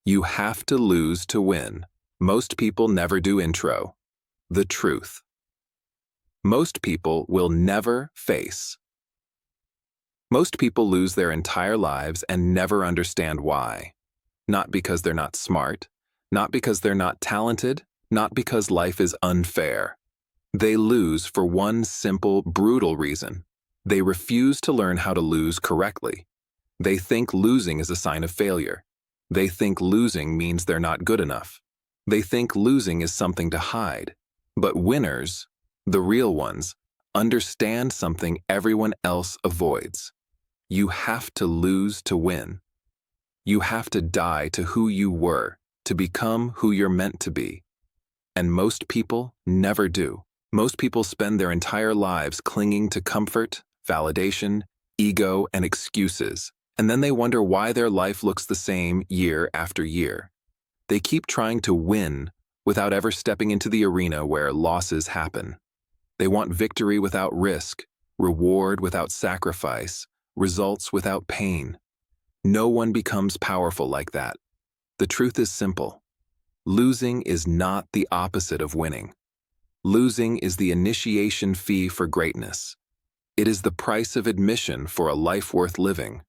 You have to lose to win. Most people never do intro. The truth. Most people will never face. Most people lose their entire lives and never understand why. Not because they're not smart, not because they're not talented, not because life is unfair. They lose for one simple, brutal reason. They refuse to learn how to lose correctly. They think losing is a sign of failure. They think losing means they're not good enough. They think losing is something to hide. But winners, the real ones, understand something everyone else avoids. You have to lose to win. You have to die to who you were, to become who you're meant to be. And most people never do. Most people spend their entire lives clinging to comfort, validation, ego, and excuses, and then they wonder why their life looks the same year after year. They keep trying to win without ever stepping into the arena where losses happen. They want victory without risk, reward without sacrifice, results without pain. No one becomes powerful like that. The truth is simple. Losing is not the opposite of winning. Losing is the initiation fee for greatness. It is the price of admission for a life worth living.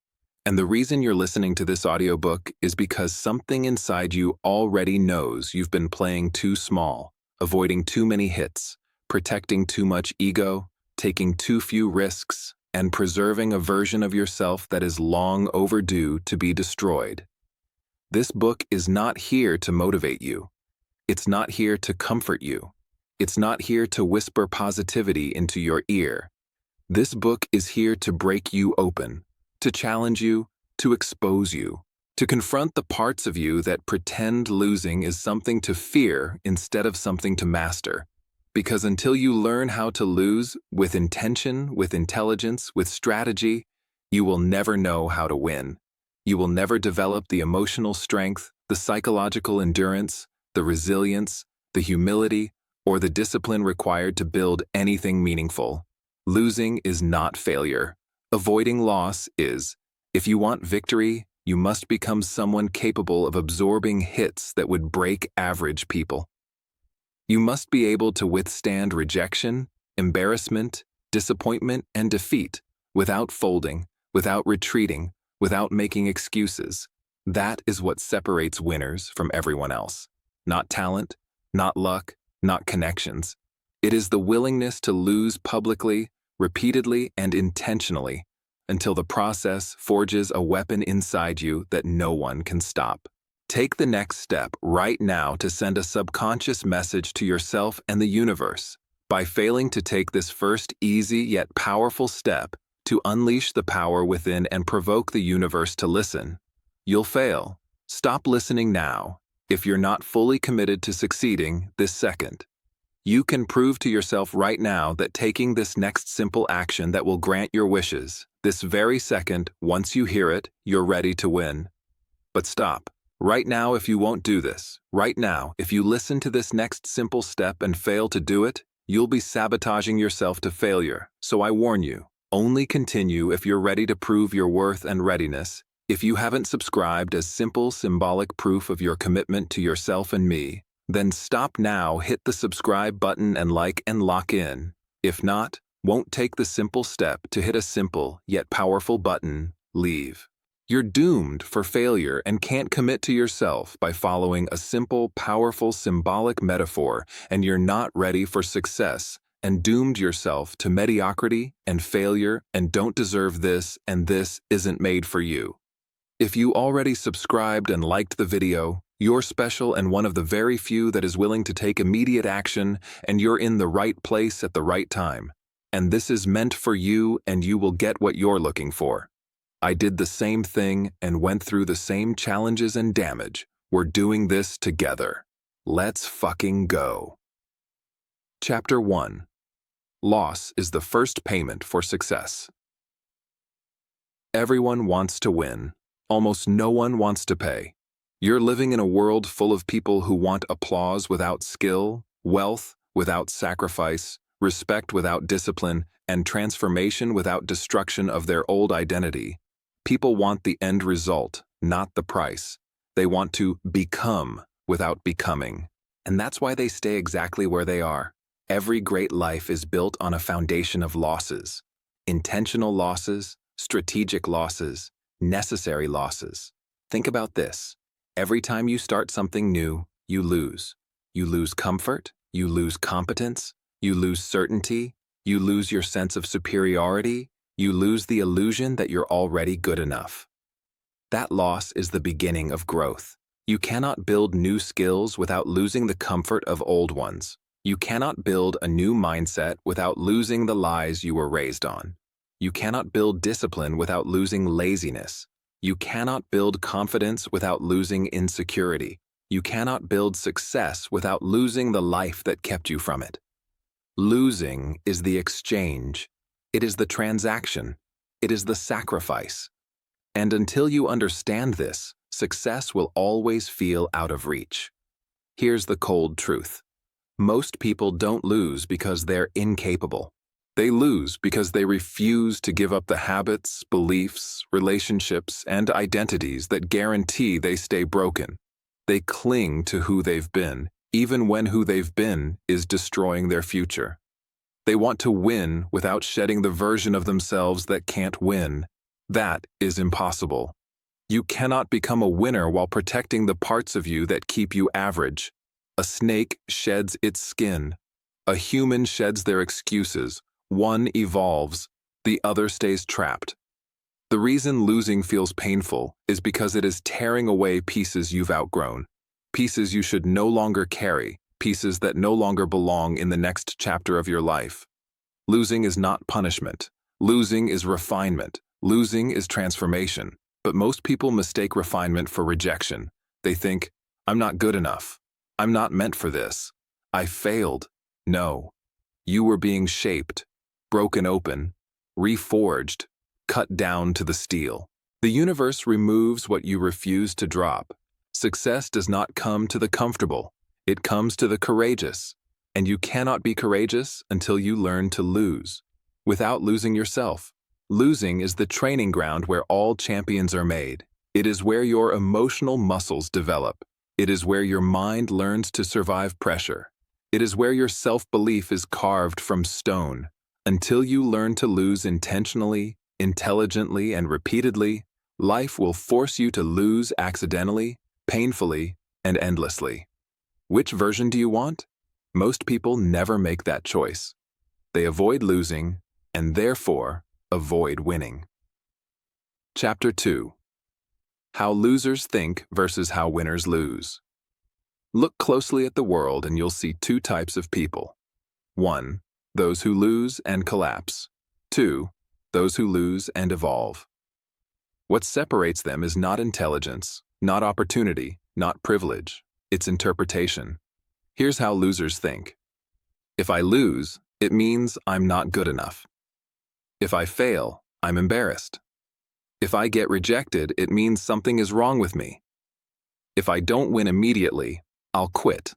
And the reason you're listening to this audiobook is because something inside you already knows you've been playing too small, avoiding too many hits, protecting too much ego, taking too few risks, and preserving a version of yourself that is long overdue to be destroyed. This book is not here to motivate you. It's not here to comfort you. It's not here to whisper positivity into your ear. This book is here to break you open, to challenge you, to expose you, to confront the parts of you that pretend losing is something to fear instead of something to master. Because until you learn how to lose with intention, with intelligence, with strategy, you will never know how to win. You will never develop the emotional strength, the psychological endurance, the resilience, the humility, or the discipline required to build anything meaningful. Losing is not failure. Avoiding loss is. If you want victory, you must become someone capable of absorbing hits that would break average people. You must be able to withstand rejection, embarrassment, disappointment, and defeat without folding, without retreating, without making excuses. That is what separates winners from everyone else. Not talent, not luck, not connections. It is the willingness to lose publicly, repeatedly, and intentionally until the process forges a weapon inside you that no one can stop. Take the next step right now to send a subconscious message to yourself and the universe. By failing to take this first easy yet powerful step to unleash the power within and provoke the universe to listen, you'll fail. Stop listening now if you're not fully committed to succeeding this second. You can prove to yourself right now that taking this next simple action that will grant your wishes, this very second, once you hear it, you're ready to win. But stop. Right now, if you won't do this, right now, if you listen to this next simple step and fail to do it, you'll be sabotaging yourself to failure. So I warn you, only continue if you're ready to prove your worth and readiness. If you haven't subscribed as simple symbolic proof of your commitment to yourself and me, then stop now, hit the subscribe button and like and lock in. If not, won't take the simple step to hit a simple yet powerful button, leave. You're doomed for failure and can't commit to yourself by following a simple, powerful, symbolic metaphor, and you're not ready for success and doomed yourself to mediocrity and failure and don't deserve this and this isn't made for you. If you already subscribed and liked the video, you're special and one of the very few that is willing to take immediate action, and you're in the right place at the right time. And this is meant for you, and you will get what you're looking for. I did the same thing and went through the same challenges and damage. We're doing this together. Let's fucking go. Chapter 1. Loss is the first payment for success. Everyone wants to win. Almost no one wants to pay. You're living in a world full of people who want applause without skill, wealth without sacrifice, respect without discipline, and transformation without destruction of their old identity. People want the end result, not the price. They want to become without becoming. And that's why they stay exactly where they are. Every great life is built on a foundation of losses. Intentional losses, strategic losses, necessary losses. Think about this. Every time you start something new, you lose. You lose comfort, you lose competence, you lose certainty, you lose your sense of superiority, you lose the illusion that you're already good enough. That loss is the beginning of growth. You cannot build new skills without losing the comfort of old ones. You cannot build a new mindset without losing the lies you were raised on. You cannot build discipline without losing laziness. You cannot build confidence without losing insecurity. You cannot build success without losing the life that kept you from it. Losing is the exchange. It is the transaction. It is the sacrifice. And until you understand this, success will always feel out of reach. Here's the cold truth. Most people don't lose because they're incapable. They lose because they refuse to give up the habits, beliefs, relationships, and identities that guarantee they stay broken. They cling to who they've been, even when who they've been is destroying their future. They want to win without shedding the version of themselves that can't win. That is impossible. You cannot become a winner while protecting the parts of you that keep you average. A snake sheds its skin. A human sheds their excuses. One evolves, the other stays trapped. The reason losing feels painful is because it is tearing away pieces you've outgrown, pieces you should no longer carry, pieces that no longer belong in the next chapter of your life. Losing is not punishment. Losing is refinement. Losing is transformation. But most people mistake refinement for rejection. They think, I'm not good enough. I'm not meant for this. I failed. No. You were being shaped, broken open, reforged, cut down to the steel. The universe removes what you refuse to drop. Success does not come to the comfortable. It comes to the courageous. And you cannot be courageous until you learn to lose, without losing yourself. Losing is the training ground where all champions are made. It is where your emotional muscles develop. It is where your mind learns to survive pressure. It is where your self-belief is carved from stone. Until you learn to lose intentionally, intelligently, and repeatedly, life will force you to lose accidentally, painfully, and endlessly. Which version do you want? Most people never make that choice. They avoid losing, and therefore avoid winning. Chapter 2. How losers think versus how winners lose. Look closely at the world and you'll see two types of people. 1. Those who lose and collapse. 2. Those who lose and evolve. What separates them is not intelligence, not opportunity, not privilege. It's interpretation. Here's how losers think. If I lose, it means I'm not good enough. If I fail, I'm embarrassed. If I get rejected, it means something is wrong with me. If I don't win immediately, I'll quit.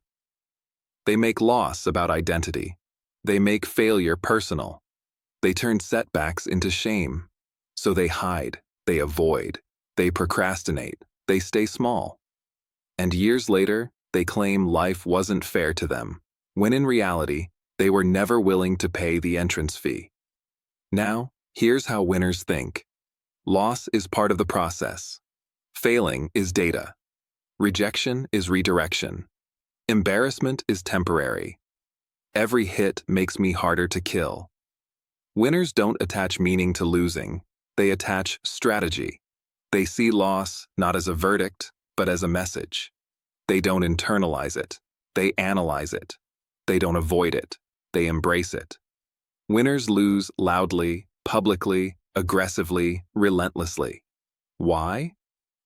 They make loss about identity. They make failure personal. They turn setbacks into shame. So they hide, they avoid, they procrastinate, they stay small. And years later, they claim life wasn't fair to them, when in reality, they were never willing to pay the entrance fee. Now, here's how winners think. Loss is part of the process. Failing is data. Rejection is redirection. Embarrassment is temporary. Every hit makes me harder to kill. Winners don't attach meaning to losing. They attach strategy. They see loss not as a verdict, but as a message. They don't internalize it. They analyze it. They don't avoid it. They embrace it. Winners lose loudly, publicly, aggressively, relentlessly. Why?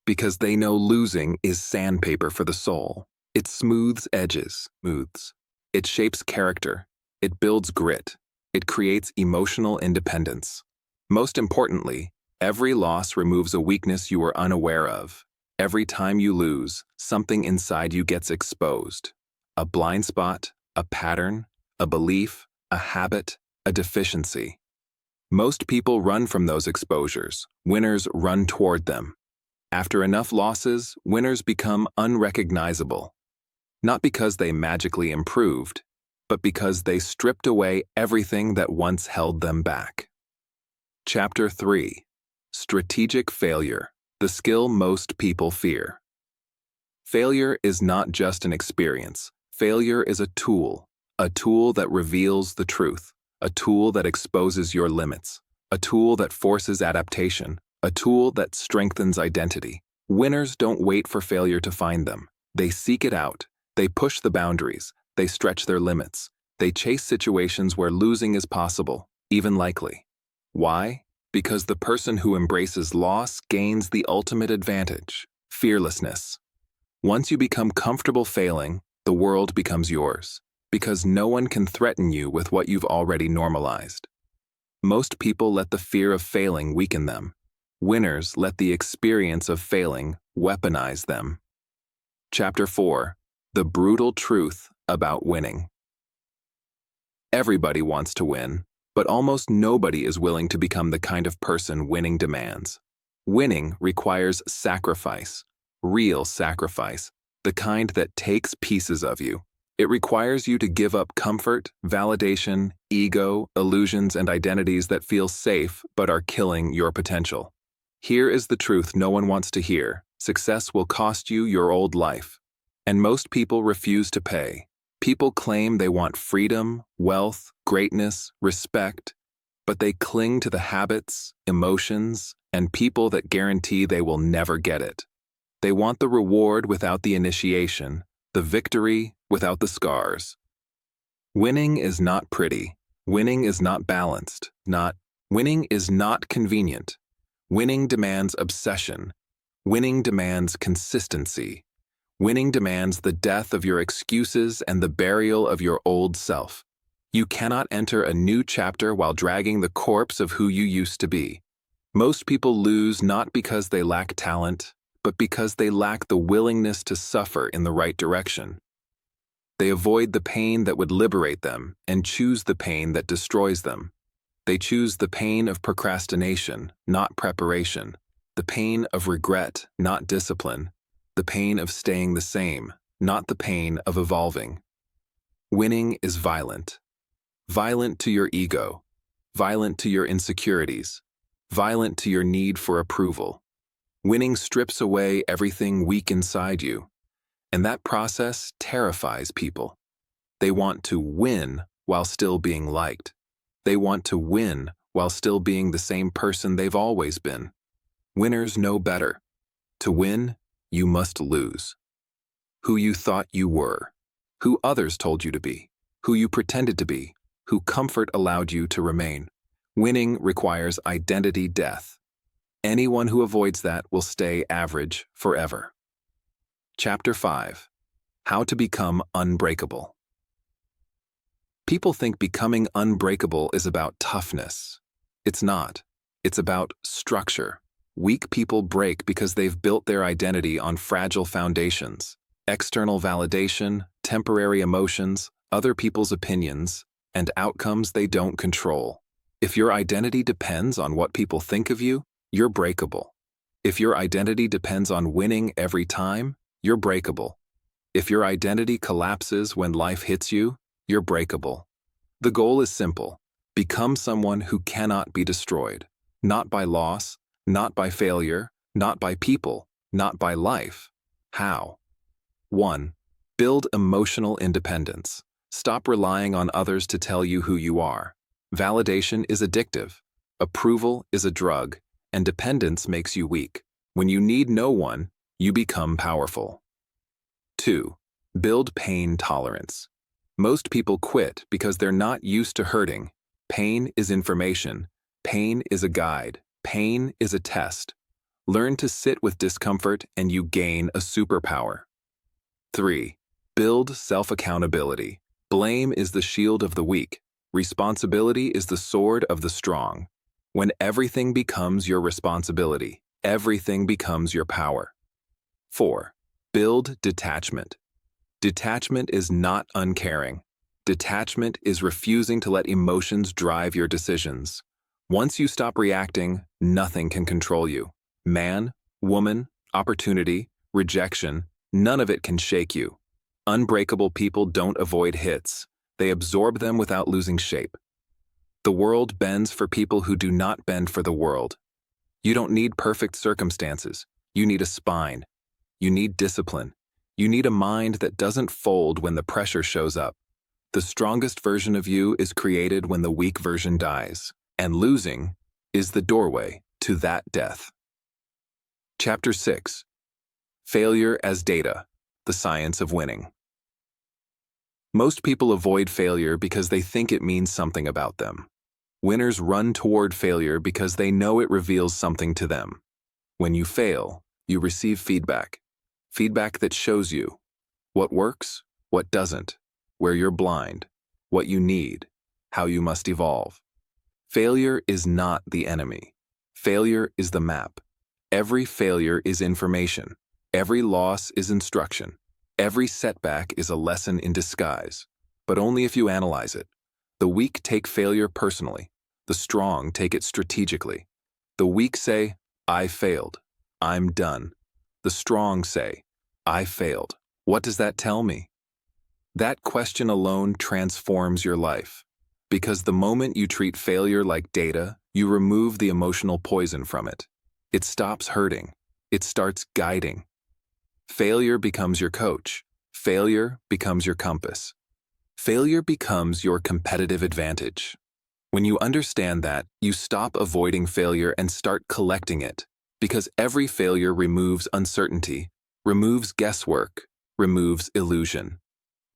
Because they know losing is sandpaper for the soul. It smooths edges, smooths. It shapes character. It builds grit. It creates emotional independence. Most importantly, every loss removes a weakness you were unaware of. Every time you lose, something inside you gets exposed. A blind spot, a pattern, a belief, a habit, a deficiency. Most people run from those exposures. Winners run toward them. After enough losses, winners become unrecognizable. Not because they magically improved, but because they stripped away everything that once held them back. Chapter 3. Strategic Failure, the skill most people fear. Failure is not just an experience. Failure is a tool that reveals the truth, a tool that exposes your limits, a tool that forces adaptation, a tool that strengthens identity. Winners don't wait for failure to find them. They seek it out. They push the boundaries. They stretch their limits. They chase situations where losing is possible, even likely. Why? Because the person who embraces loss gains the ultimate advantage: fearlessness. Once you become comfortable failing, the world becomes yours, because no one can threaten you with what you've already normalized. Most people let the fear of failing weaken them. Winners let the experience of failing weaponize them. Chapter 4. The brutal truth about winning. Everybody wants to win, but almost nobody is willing to become the kind of person winning demands. Winning requires sacrifice, real sacrifice, the kind that takes pieces of you. It requires you to give up comfort, validation, ego, illusions, and identities that feel safe but are killing your potential. Here is the truth no one wants to hear: success will cost you your old life. And most people refuse to pay. People claim they want freedom, wealth, greatness, respect, but they cling to the habits, emotions, and people that guarantee they will never get it. They want the reward without the initiation, the victory without the scars. Winning is not pretty. Winning is not balanced. Winning is not convenient. Winning demands obsession. Winning demands consistency. Winning demands the death of your excuses and the burial of your old self. You cannot enter a new chapter while dragging the corpse of who you used to be. Most people lose not because they lack talent, but because they lack the willingness to suffer in the right direction. They avoid the pain that would liberate them and choose the pain that destroys them. They choose the pain of procrastination, not preparation, the pain of regret, not discipline, the pain of staying the same, not the pain of evolving. Winning is violent. Violent to your ego, violent to your insecurities, violent to your need for approval. Winning strips away everything weak inside you, and that process terrifies people. They want to win while still being liked. They want to win while still being the same person they've always been. Winners know better. To win, you must lose. Who you thought you were, who others told you to be, who you pretended to be, who comfort allowed you to remain. Winning requires identity death. Anyone who avoids that will stay average forever. Chapter 5. How to become unbreakable. People think becoming unbreakable is about toughness. It's not. It's about structure. Weak people break because they've built their identity on fragile foundations: external validation, temporary emotions, other people's opinions, and outcomes they don't control. If your identity depends on what people think of you, you're breakable. If your identity depends on winning every time, you're breakable. If your identity collapses when life hits you, you're breakable. The goal is simple: become someone who cannot be destroyed, not by loss, not by failure, not by people, not by life. How? 1. Build emotional independence. Stop relying on others to tell you who you are. Validation is addictive. Approval is a drug, and dependence makes you weak. When you need no one, you become powerful. 2. Build pain tolerance. Most people quit because they're not used to hurting. Pain is information. Pain is a guide. Pain is a test. Learn to sit with discomfort and you gain a superpower. 3. Build self-accountability. Blame is the shield of the weak. Responsibility is the sword of the strong. When everything becomes your responsibility, everything becomes your power. 4. Build detachment. Detachment is not uncaring. Detachment is refusing to let emotions drive your decisions. Once you stop reacting, nothing can control you. Man, woman, opportunity, rejection, none of it can shake you. Unbreakable people don't avoid hits. They absorb them without losing shape. The world bends for people who do not bend for the world. You don't need perfect circumstances. You need a spine. You need discipline. You need a mind that doesn't fold when the pressure shows up. The strongest version of you is created when the weak version dies, and losing is the doorway to that death. Chapter 6. Failure as Data, the Science of Winning. Most people avoid failure because they think it means something about them. Winners run toward failure because they know it reveals something to them. When you fail, you receive feedback. Feedback that shows you what works, what doesn't, where you're blind, what you need, how you must evolve. Failure is not the enemy. Failure is the map. Every failure is information. Every loss is instruction. Every setback is a lesson in disguise, but only if you analyze it. The weak take failure personally. The strong take it strategically. The weak say, I failed. I'm done. The strong say, I failed. What does that tell me? That question alone transforms your life. Because the moment you treat failure like data, you remove the emotional poison from it. It stops hurting. It starts guiding. Failure becomes your coach. Failure becomes your compass. Failure becomes your competitive advantage. When you understand that, you stop avoiding failure and start collecting it. Because every failure removes uncertainty, removes guesswork, removes illusion.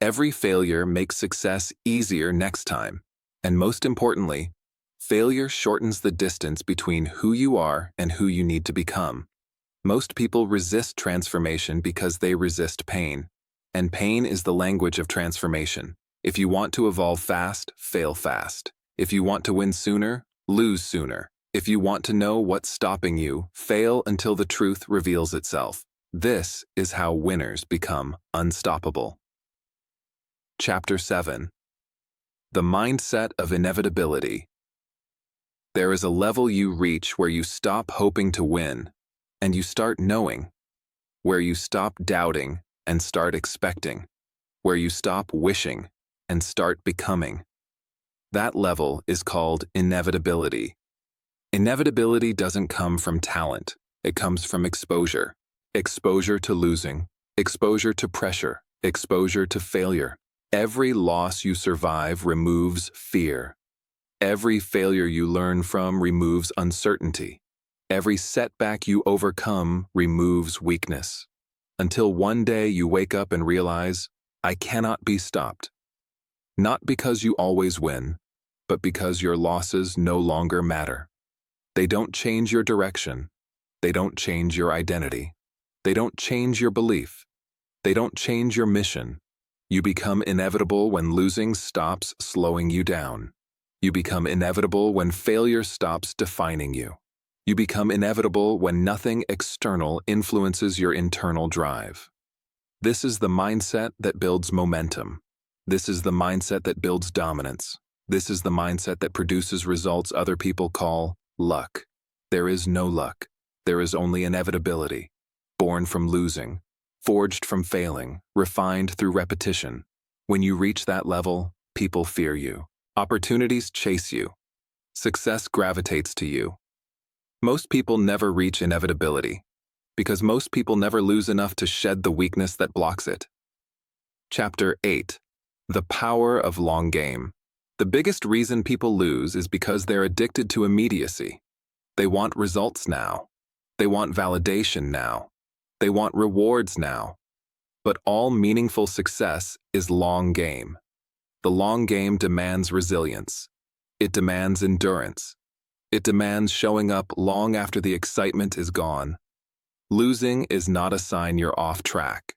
Every failure makes success easier next time. And most importantly, failure shortens the distance between who you are and who you need to become. Most people resist transformation because they resist pain. And pain is the language of transformation. If you want to evolve fast, fail fast. If you want to win sooner, lose sooner. If you want to know what's stopping you, fail until the truth reveals itself. This is how winners become unstoppable. Chapter 7. The Mindset of Inevitability. There is a level you reach where you stop hoping to win, and you start knowing. Where you stop doubting and start expecting. Where you stop wishing and start becoming. That level is called inevitability. Inevitability doesn't come from talent. It comes from exposure. Exposure to losing. Exposure to pressure. Exposure to failure. Every loss you survive removes fear. Every failure you learn from removes uncertainty. Every setback you overcome removes weakness. Until one day you wake up and realize, I cannot be stopped. Not because you always win, but because your losses no longer matter. They don't change your direction. They don't change your identity. They don't change your belief. They don't change your mission. You become inevitable when losing stops slowing you down. You become inevitable when failure stops defining you. You become inevitable when nothing external influences your internal drive. This is the mindset that builds momentum. This is the mindset that builds dominance. This is the mindset that produces results other people call luck. There is no luck. There is only inevitability. Born from losing. Forged from failing, refined through repetition. When you reach that level, people fear you. Opportunities chase you. Success gravitates to you. Most people never reach inevitability, because most people never lose enough to shed the weakness that blocks it. Chapter 8. The Power of Long Game. The biggest reason people lose is because they're addicted to immediacy. They want results now. They want validation now. They want rewards now. But all meaningful success is long game. The long game demands resilience. It demands endurance. It demands showing up long after the excitement is gone. Losing is not a sign you're off track.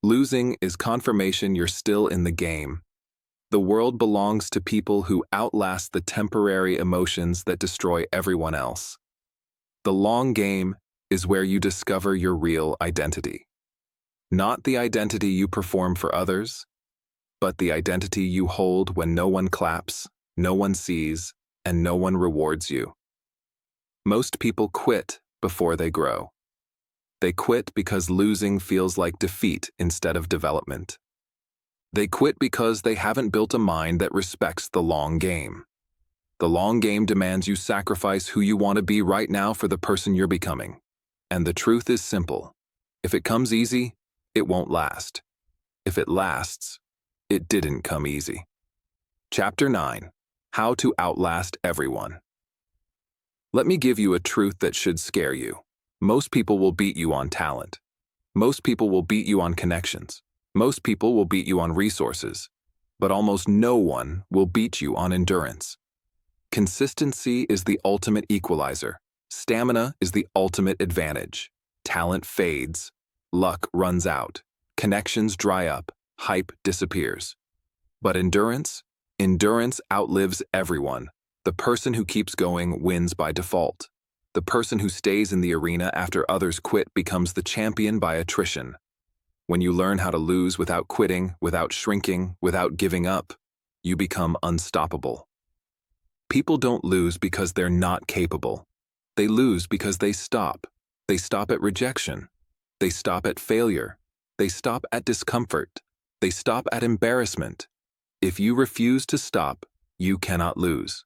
Losing is confirmation you're still in the game. The world belongs to people who outlast the temporary emotions that destroy everyone else. The long game is where you discover your real identity. Not the identity you perform for others, but the identity you hold when no one claps, no one sees, and no one rewards you. Most people quit before they grow. They quit because losing feels like defeat instead of development. They quit because they haven't built a mind that respects the long game. The long game demands you sacrifice who you want to be right now for the person you're becoming. And the truth is simple. If it comes easy, it won't last. If it lasts, it didn't come easy. Chapter 9. How to Outlast Everyone. Let me give you a truth that should scare you. Most people will beat you on talent. Most people will beat you on connections. Most people will beat you on resources. But almost no one will beat you on endurance. Consistency is the ultimate equalizer. Stamina is the ultimate advantage. Talent fades. Luck runs out. Connections dry up. Hype disappears. But endurance outlives everyone. The person who keeps going wins by default. The person who stays in the arena after others quit becomes the champion by attrition. When you learn how to lose without quitting, without shrinking, without giving up, you become unstoppable. People don't lose because they're not capable. They lose because they stop. They stop at rejection. They stop at failure. They stop at discomfort. They stop at embarrassment. If you refuse to stop, you cannot lose.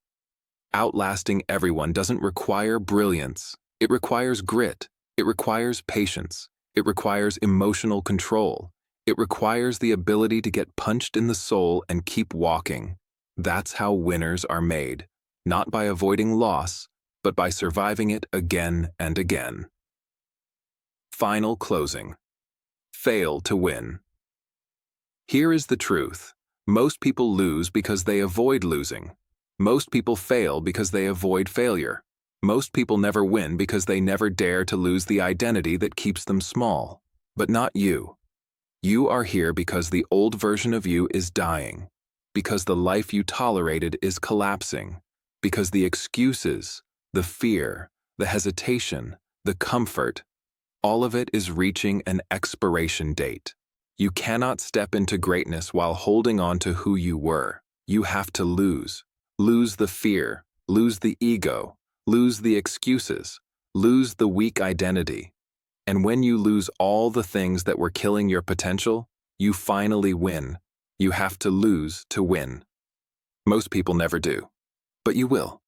Outlasting everyone doesn't require brilliance. It requires grit. It requires patience. It requires emotional control. It requires the ability to get punched in the soul and keep walking. That's how winners are made, not by avoiding loss, but by surviving it again and again. Final closing. Fail to win. Here is the truth. Most people lose because they avoid losing. Most people fail because they avoid failure. Most people never win because they never dare to lose the identity that keeps them small. But not you. You are here because the old version of you is dying, because the life you tolerated is collapsing, because the excuses, the fear, the hesitation, the comfort, all of it is reaching an expiration date. You cannot step into greatness while holding on to who you were. You have to lose. Lose the fear, lose the ego, lose the excuses, lose the weak identity. And when you lose all the things that were killing your potential, you finally win. You have to lose to win. Most people never do, but you will.